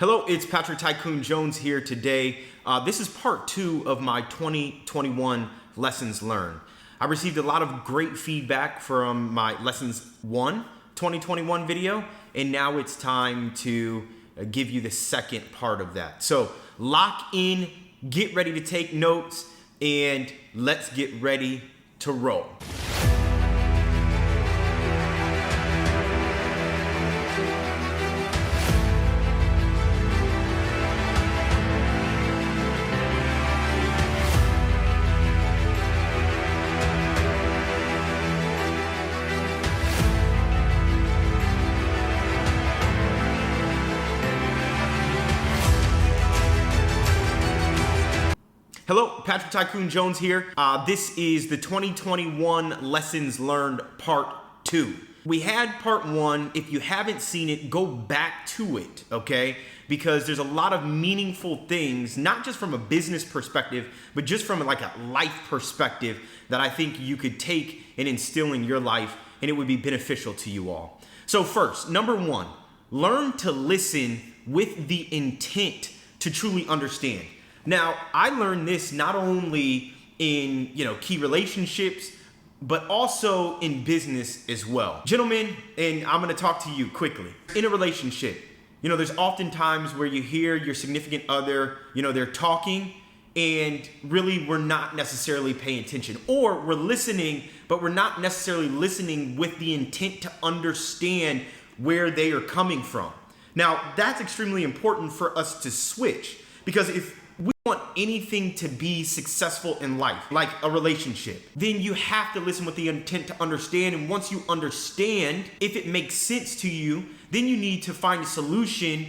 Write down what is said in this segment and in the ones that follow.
Hello, it's Patrick Tycoon Jones here today. This is part 2 of my 2021 lessons learned. I received a lot of great feedback from my lessons 1 2021 video, and now it's time to give you the second part of that. So lock in, get ready to take notes, and let's get ready to roll. Hello, Patrick Tycoon Jones here. This is the 2021 Lessons Learned Part 2. We had Part 1. If you haven't seen it, go back to it, okay? Because there's a lot of meaningful things, not just from a business perspective, but just from like a life perspective that I think you could take and instill in your life, and it would be beneficial to you all. So first, number 1, learn to listen with the intent to truly understand. Now, I learned this not only in, key relationships, but also in business as well. Gentlemen, and I'm gonna talk to you quickly. In a relationship, there's often times where you hear your significant other, they're talking and really we're not necessarily paying attention. Or we're listening, but we're not necessarily listening with the intent to understand where they are coming from. Now, that's extremely important for us to switch, because if we want anything to be successful in life, like a relationship, then you have to listen with the intent to understand. And once you understand, if it makes sense to you, then you need to find a solution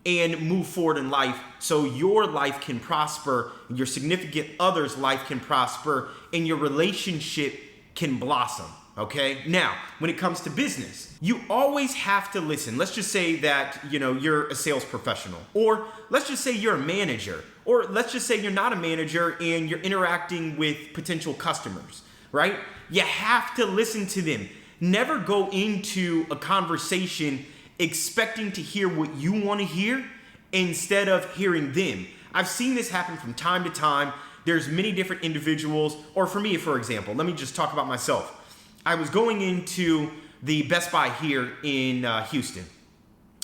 and move forward in life so your life can prosper, your significant other's life can prosper, and your relationship can blossom. Okay. Now, when it comes to business, you always have to listen. Let's just say that, you're a sales professional, or let's just say you're a manager, or let's just say you're not a manager and you're interacting with potential customers, right? You have to listen to them. Never go into a conversation expecting to hear what you want to hear instead of hearing them. I've seen this happen from time to time. There's many different individuals, or for me, for example, let me just talk about myself. I was going into the Best Buy here in Houston,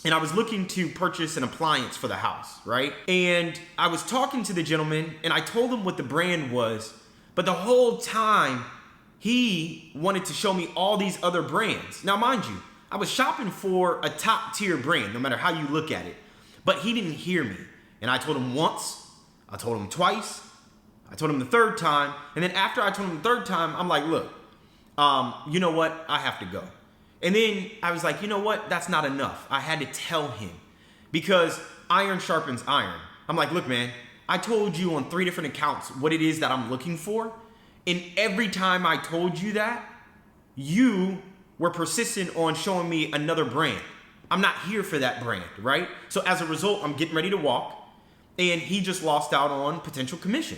and I was looking to purchase an appliance for the house, right? And I was talking to the gentleman, and I told him what the brand was, but the whole time he wanted to show me all these other brands. Now, mind you, I was shopping for a top tier brand, no matter how you look at it, but he didn't hear me. And I told him once, I told him twice, I told him the third time, and then after I told him the third time, I'm like, look, you know what? I have to go. And then I was like, you know what? That's not enough. I had to tell him, because iron sharpens iron. I'm like, look, man, I told you on 3 different accounts what it is that I'm looking for. And every time I told you that, you were persistent on showing me another brand. I'm not here for that brand, right? So as a result, I'm getting ready to walk, and he just lost out on potential commission.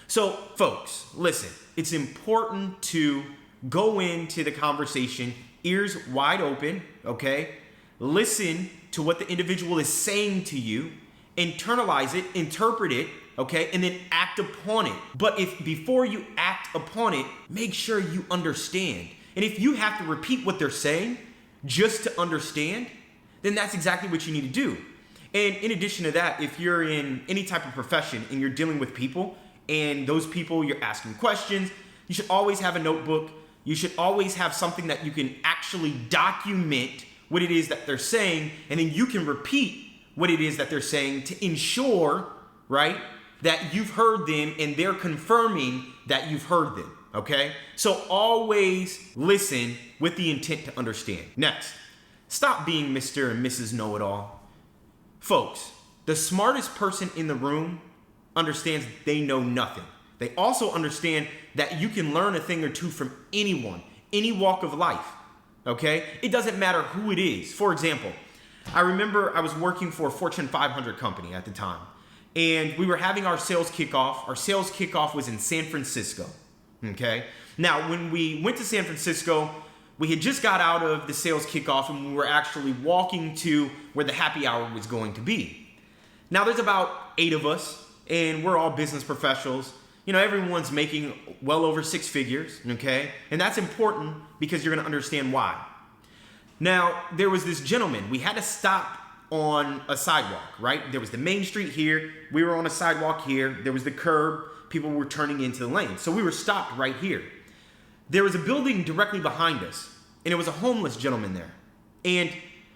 So folks, listen, it's important to go into the conversation, ears wide open, okay? Listen to what the individual is saying to you, internalize it, interpret it, okay? And then act upon it. But if before you act upon it, make sure you understand. And if you have to repeat what they're saying just to understand, then that's exactly what you need to do. And in addition to that, if you're in any type of profession and you're dealing with people, and those people you're asking questions, you should always have a notebook. You should always have something that you can actually document what it is that they're saying, and then you can repeat what it is that they're saying to ensure, right, that you've heard them and they're confirming that you've heard them, okay? So always listen with the intent to understand. Next, stop being Mr. and Mrs. Know-it-all. Folks, the smartest person in the room understands that they know nothing. They also understand that you can learn a thing or two from anyone, any walk of life, okay? It doesn't matter who it is. For example, I remember I was working for a Fortune 500 company at the time, and we were having our sales kickoff. Our sales kickoff was in San Francisco, okay? Now, when we went to San Francisco, we had just got out of the sales kickoff, and we were actually walking to where the happy hour was going to be. Now there's about 8 of us, and we're all business professionals. You know, everyone's making well over 6 figures, okay? And that's important because you're gonna understand why. Now, there was this gentleman. We had to stop on a sidewalk, right? There was the main street here. We were on a sidewalk here. There was the curb. People were turning into the lane. So we were stopped right here. There was a building directly behind us, and it was a homeless gentleman there. And,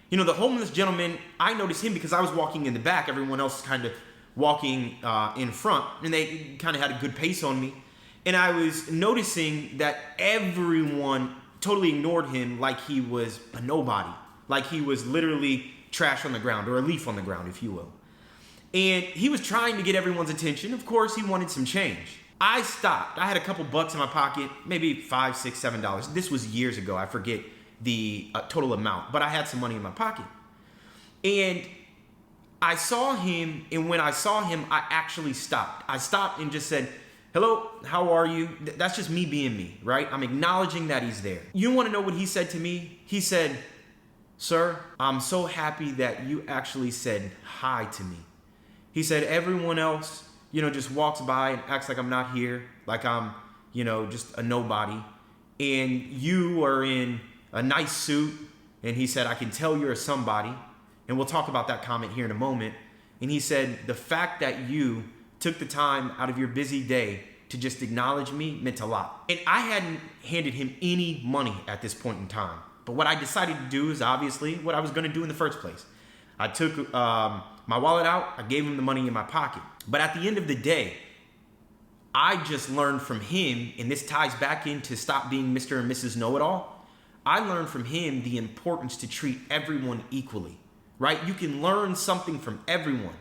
you know, the homeless gentleman, I noticed him because I was walking in the back. Everyone else kind of walking in front, and they kind of had a good pace on me. And I was noticing that everyone totally ignored him like he was a nobody, like he was literally trash on the ground, or a leaf on the ground, if you will. And he was trying to get everyone's attention. Of course, he wanted some change. I stopped. I had a couple bucks in my pocket, maybe $5, $6, $7. This was years ago. I forget the total amount, but I had some money in my pocket. And I saw him, and when I saw him, I actually stopped. I stopped and just said, hello, how are you? That's just me being me, right? I'm acknowledging that he's there. You want to know what he said to me? He said, sir, I'm so happy that you actually said hi to me. He said, everyone else, you know, just walks by and acts like I'm not here, like I'm, you know, just a nobody. And you are in a nice suit. And he said, I can tell you're a somebody. And we'll talk about that comment here in a moment. And he said, the fact that you took the time out of your busy day to just acknowledge me meant a lot. And I hadn't handed him any money at this point in time. But what I decided to do is obviously what I was going to do in the first place. I took my wallet out. I gave him the money in my pocket. But at the end of the day, I just learned from him, and this ties back into stop being Mr. and Mrs. Know-It-All. I learned from him the importance to treat everyone equally, right? You can learn something from everyone,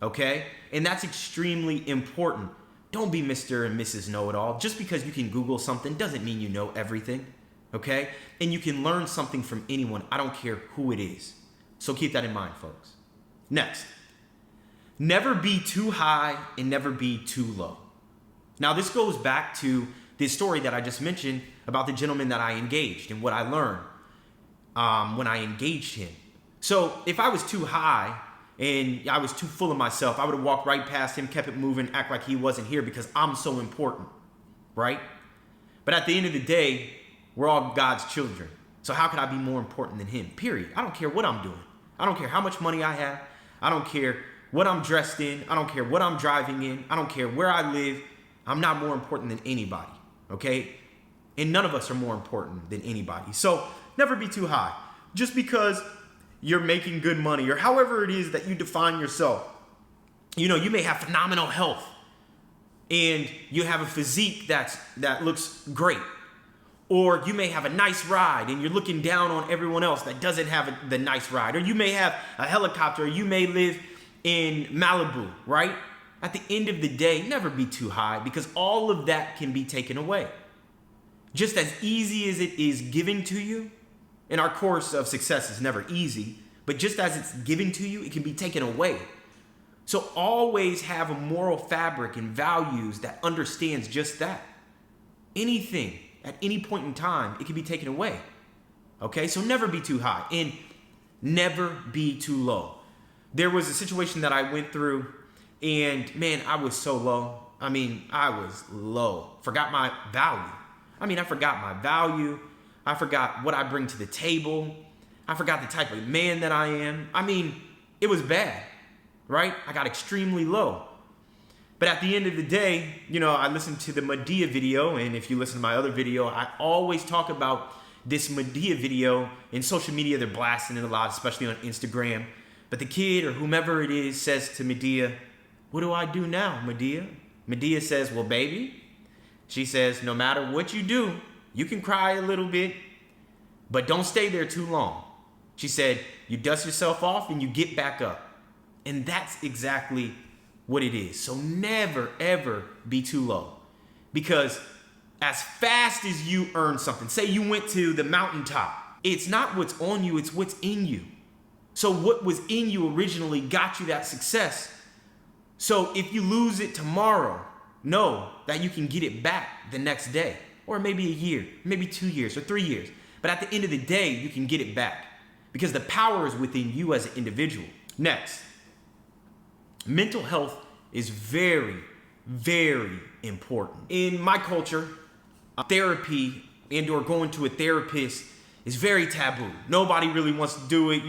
okay? And that's extremely important. Don't be Mr. and Mrs. Know-It-All. Just because you can Google something doesn't mean you know everything, okay? And you can learn something from anyone. I don't care who it is. So keep that in mind, folks. Next, never be too high and never be too low. Now, this goes back to this story that I just mentioned about the gentleman that I engaged and what I learned when I engaged him. So if I was too high and I was too full of myself, I would have walked right past him, kept it moving, act like he wasn't here because I'm so important, right? But at the end of the day, we're all God's children. So how could I be more important than him? Period. I don't care what I'm doing. I don't care how much money I have. I don't care what I'm dressed in. I don't care what I'm driving in. I don't care where I live. I'm not more important than anybody, okay? And none of us are more important than anybody. So never be too high. Just because you're making good money or however it is that you define yourself. You know, you may have phenomenal health and you have a physique that looks great. Or you may have a nice ride and you're looking down on everyone else that doesn't have the nice ride. Or you may have a helicopter, or you may live in Malibu, right? At the end of the day, never be too high because all of that can be taken away. Just as easy as it is given to you, and our course of success is never easy, but just as it's given to you, it can be taken away. So always have a moral fabric and values that understands just that. Anything at any point in time, it can be taken away. Okay, so never be too high and never be too low. There was a situation that I went through and man, I was so low. I mean, I was low. Forgot my value. I forgot my value. I forgot what I bring to the table. I forgot the type of man that I am. It was bad, right? I got extremely low. But at the end of the day, you know, I listened to the Medea video, and if you listen to my other video, I always talk about this Medea video. In social media, they're blasting it a lot, especially on Instagram. But the kid or whomever it is says to Medea, what do I do now, Medea? Medea says, well, baby, she says, no matter what you do, you can cry a little bit, but don't stay there too long. She said, you dust yourself off and you get back up. And that's exactly what it is. So never, ever be too low. Because as fast as you earn something, say you went to the mountaintop, it's not what's on you, it's what's in you. So what was in you originally got you that success. So if you lose it tomorrow, know that you can get it back the next day, or maybe a year, maybe 2 years or 3 years. But at the end of the day, you can get it back because the power is within you as an individual. Next, Mental health is very, very important. In my culture, therapy and or going to a therapist is very taboo. Nobody really wants to do it,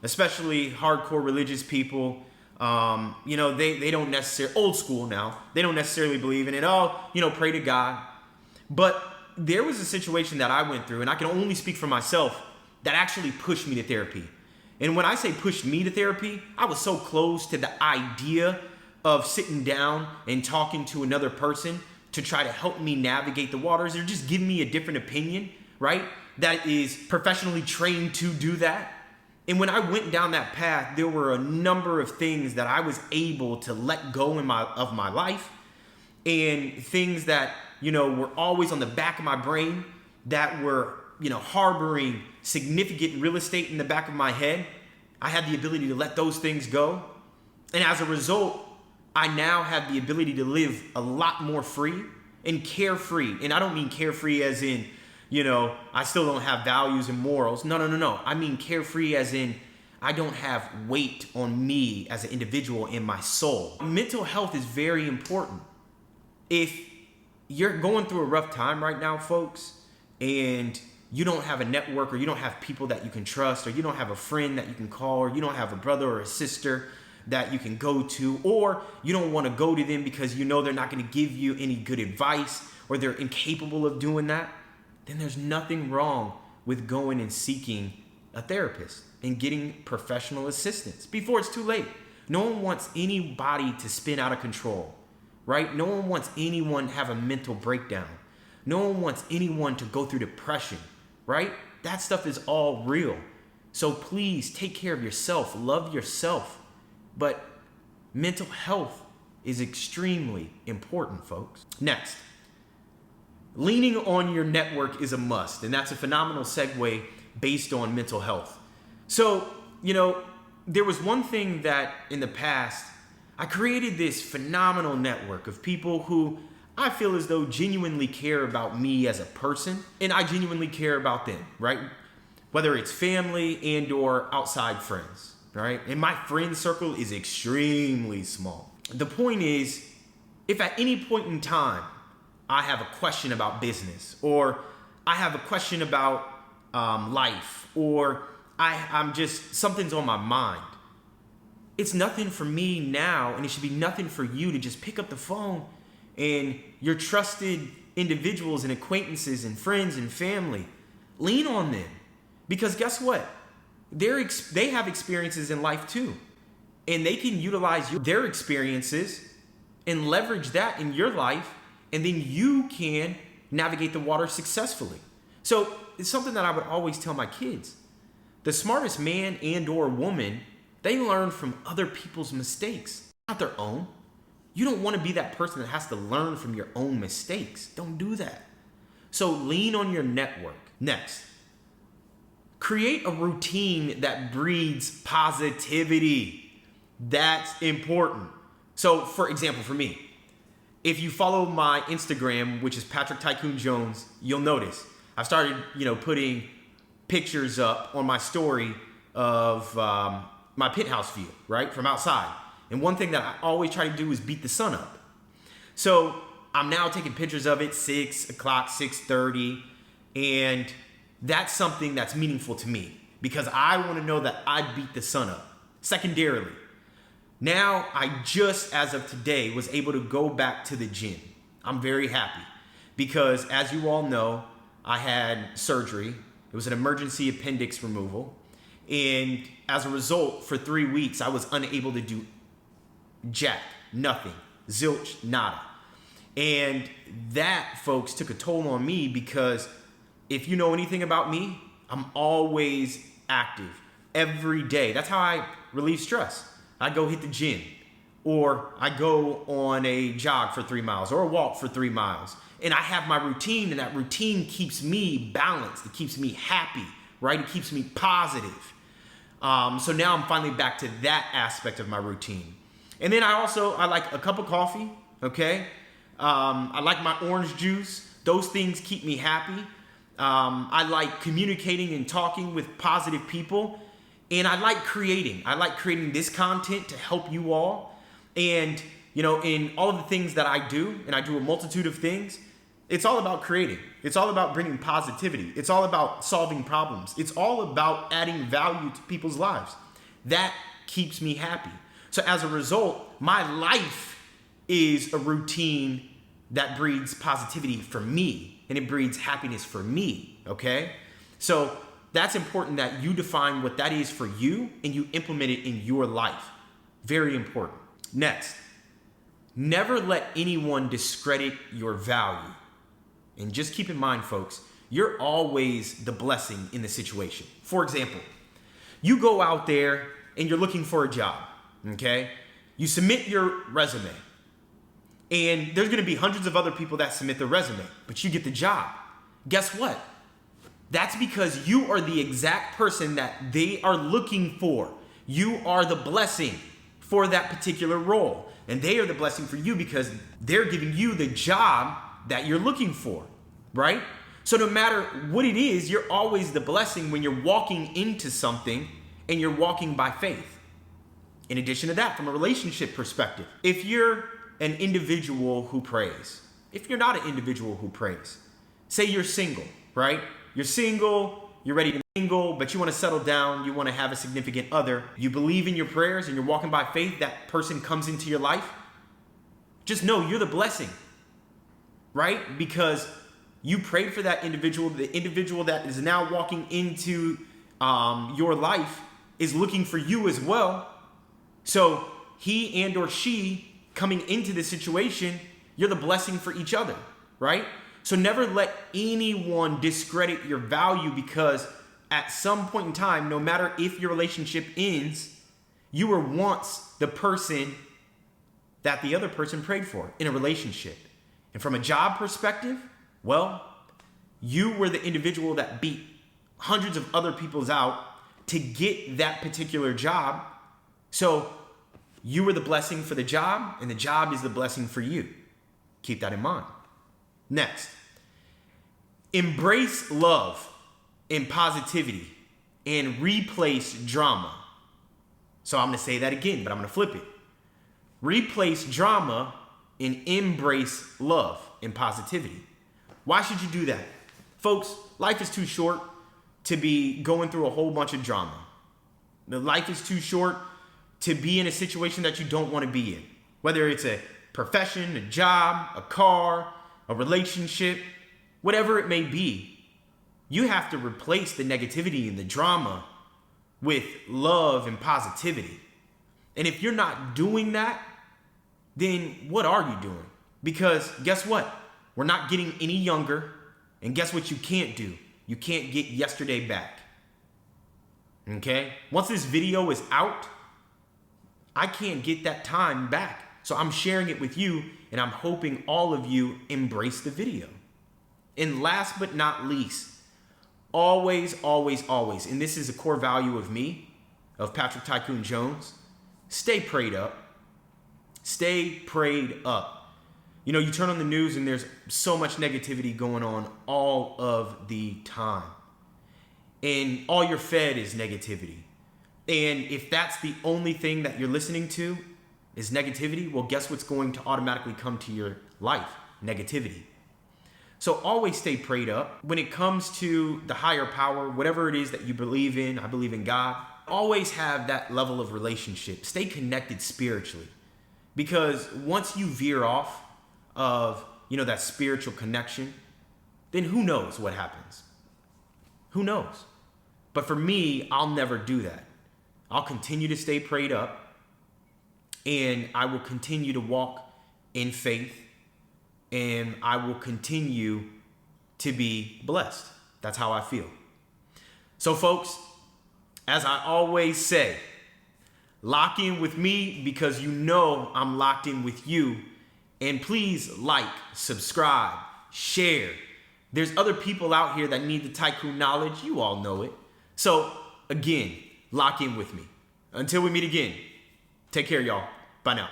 especially hardcore religious people. They don't necessarily, old school now, they don't necessarily believe in it. Pray to God. But there was a situation that I went through, and I can only speak for myself, that actually pushed me to therapy. And when I say pushed me to therapy, I was so close to the idea of sitting down and talking to another person to try to help me navigate the waters or just give me a different opinion, right? That is professionally trained to do that. And when I went down that path, there were a number of things that I was able to let go of my life, and things that, were always on the back of my brain that were, harboring significant real estate in the back of my head. I had the ability to let those things go. And as a result, I now have the ability to live a lot more free and carefree. And I don't mean carefree as in, I still don't have values and morals. No. I mean carefree as in I don't have weight on me as an individual in my soul. Mental health is very important. If you're going through a rough time right now, folks, and you don't have a network, or you don't have people that you can trust, or you don't have a friend that you can call, or you don't have a brother or a sister that you can go to, or you don't want to go to them because they're not going to give you any good advice, or they're incapable of doing that, then there's nothing wrong with going and seeking a therapist and getting professional assistance before it's too late. No one wants anybody to spin out of control, right? No one wants anyone to have a mental breakdown. No one wants anyone to go through depression, right? That stuff is all real. So please take care of yourself, love yourself. But mental health is extremely important, folks. Next, leaning on your network is a must, and that's a phenomenal segue based on mental health. So, there was one thing that in the past, I created this phenomenal network of people who I feel as though genuinely care about me as a person, and I genuinely care about them, right? Whether it's family and or outside friends, right? And my friend circle is extremely small. The point is, if at any point in time I have a question about business, or I have a question about life, or I'm just, something's on my mind, it's nothing for me now, and it should be nothing for you to just pick up the phone and your trusted individuals and acquaintances and friends and family, lean on them. Because guess what? They have experiences in life too. And they can utilize their experiences and leverage that in your life, and then you can navigate the water successfully. So it's something that I would always tell my kids. The smartest man and or woman, they learn from other people's mistakes, not their own. You don't want to be that person that has to learn from your own mistakes. Don't do that. So lean on your network. Next, create a routine that breeds positivity. That's important. So for example, for me, if you follow my Instagram, which is Patrick Tycoon Jones, you'll notice I've started, putting pictures up on my story of my penthouse view, right, from outside. And one thing that I always try to do is beat the sun up. So I'm now taking pictures of it 6 o'clock, 6:30, and that's something that's meaningful to me because I want to know that I beat the sun up. Secondarily, now I just, as of today, was able to go back to the gym. I'm very happy because, as you all know, I had surgery. It was an emergency appendix removal. And as a result, for 3 weeks, I was unable to do jack, nothing, zilch, nada. And that, folks, took a toll on me because if you know anything about me, I'm always active every day. That's how I relieve stress. I go hit the gym, or I go on a jog for 3 miles or a walk for 3 miles. And I have my routine, and that routine keeps me balanced. It keeps me happy, right? It keeps me positive. So now I'm finally back to that aspect of my routine. And then I like a cup of coffee, okay? I like my orange juice. Those things keep me happy. I like communicating and talking with positive people. And I like creating. I like creating this content to help you all. And, in all of the things that I do, and I do a multitude of things, it's all about creating. It's all about bringing positivity. It's all about solving problems. It's all about adding value to people's lives. That keeps me happy. So as a result, my life is a routine that breeds positivity for me, and it breeds happiness for me, okay? So that's important that you define what that is for you and you implement it in your life. Very important. Next, never let anyone discredit your value. And just keep in mind, folks, you're always the blessing in the situation. For example, you go out there and you're looking for a job, okay? You submit your resume, and there's gonna be hundreds of other people that submit their resume, but you get the job. Guess what? That's because you are the exact person that they are looking for. You are the blessing for that particular role. And they are the blessing for you because they're giving you the job that you're looking for, right? So no matter what it is, you're always the blessing when you're walking into something and you're walking by faith. In addition to that, from a relationship perspective, if you're an individual who prays, if you're not an individual who prays, say you're single, right? You're single, you're ready to mingle, but you want to settle down, you want to have a significant other. You believe in your prayers and you're walking by faith, that person comes into your life. Just know you're the blessing, right? Because you prayed for that individual. The individual that is now walking into your life is looking for you as well. So he and or she coming into this situation, you're the blessing for each other, right? So never let anyone discredit your value, because at some point in time, no matter if your relationship ends, you were once the person that the other person prayed for in a relationship. And from a job perspective, well, you were the individual that beat hundreds of other people's out to get that particular job. So you were the blessing for the job, and the job is the blessing for you. Keep that in mind. Next, embrace love and positivity and replace drama. So I'm going to say that again, but I'm going to flip it. Replace drama and embrace love and positivity. Why should you do that? Folks, life is too short to be going through a whole bunch of drama. The life is too short to be in a situation that you don't want to be in. Whether it's a profession, a job, a car, a relationship, whatever it may be, you have to replace the negativity and the drama with love and positivity. And if you're not doing that, then what are you doing? Because guess what? We're not getting any younger. And guess what you can't do? You can't get yesterday back. Okay? Once this video is out, I can't get that time back. So I'm sharing it with you, and I'm hoping all of you embrace the video. And last but not least, always, always, always, and this is a core value of me, of Patrick Tycoon Jones, stay prayed up. Stay prayed up. You know, you turn on the news and there's so much negativity going on all of the time. And all you're fed is negativity. And if that's the only thing that you're listening to is negativity, well, guess what's going to automatically come to your life? Negativity. So always stay prayed up. When it comes to the higher power, whatever it is that you believe in, I believe in God, always have that level of relationship. Stay connected spiritually. Because once you veer off of, that spiritual connection, then who knows what happens? Who knows? But for me, I'll never do that. I'll continue to stay prayed up, and I will continue to walk in faith, and I will continue to be blessed. That's how I feel. So folks, as I always say, lock in with me because you know I'm locked in with you. And please like, subscribe, share. There's other people out here that need the Tycoon knowledge. You all know it. So again, lock in with me. Until we meet again, take care, y'all. Bye now.